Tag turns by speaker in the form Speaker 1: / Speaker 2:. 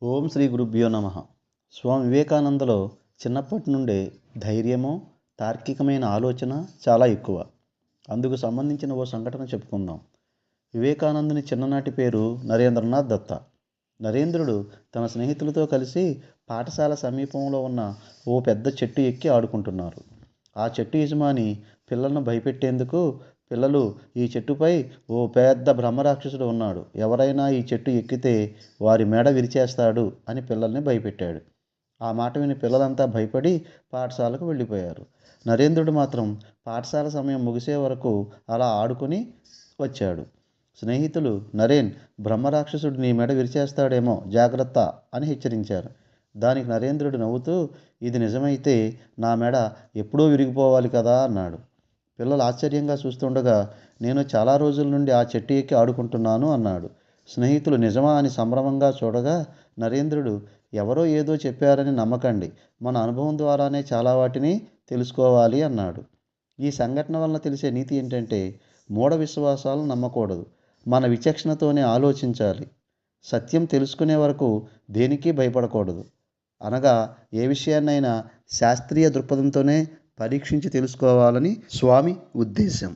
Speaker 1: ఓం శ్రీ గురుభ్యో నమ. స్వామి వివేకానందలో చిన్నప్పటి నుండే ధైర్యము, తార్కికమైన ఆలోచన చాలా ఎక్కువ. అందుకు సంబంధించిన ఓ సంఘటన చెప్పుకుందాం. వివేకానందుని చిన్ననాటి పేరు నరేంద్రనాథ్ దత్త. నరేంద్రుడు తన స్నేహితులతో కలిసి పాఠశాల సమీపంలో ఉన్న ఓ పెద్ద చెట్టు ఎక్కి ఆడుకుంటున్నారు. ఆ చెట్టు యజమాని పిల్లలను భయపెట్టేందుకు, పిల్లలు, ఈ చెట్టుపై ఓ పెద్ద బ్రహ్మరాక్షసుడు ఉన్నాడు, ఎవరైనా ఈ చెట్టు ఎక్కితే వారి మెడ విరిచేస్తాడు అని పిల్లల్ని భయపెట్టాడు. ఆ మాట విని పిల్లలంతా భయపడి పాఠశాలకు వెళ్ళిపోయారు. నరేంద్రుడు మాత్రం పాఠశాల సమయం ముగిసే వరకు అలా ఆడుకొని వచ్చాడు. స్నేహితులు, నరేన్, బ్రహ్మరాక్షసుడు నీ మెడ విరిచేస్తాడేమో, జాగ్రత్త అని హెచ్చరించారు. దానికి నరేంద్రుడు నవ్వుతూ, ఇది నిజమైతే నా మెడ ఎప్పుడూ విరిగిపోవాలి కదా అన్నాడు. పిల్లలు ఆశ్చర్యంగా చూస్తుండగా, నేను చాలా రోజుల నుండి ఆ చెట్టు ఎక్కి ఆడుకుంటున్నాను అన్నాడు. స్నేహితులు నిజమా అని సంభ్రమంగా చూడగా, నరేంద్రుడు, ఎవరో ఏదో చెప్పారని నమ్మకండి, మన అనుభవం ద్వారానే చాలా వాటిని తెలుసుకోవాలి అన్నాడు. ఈ సంఘటన వలన తెలిసే నీతి ఏంటంటే, మూఢ విశ్వాసాలను నమ్మకూడదు, మన విచక్షణతోనే ఆలోచించాలి, సత్యం తెలుసుకునే వరకు దేనికి భయపడకూడదు. అనగా ఏ విషయాన్నైనా శాస్త్రీయ దృక్పథంతోనే పరీక్షించి తెలుసుకోవాలని స్వామి ఉద్దేశం.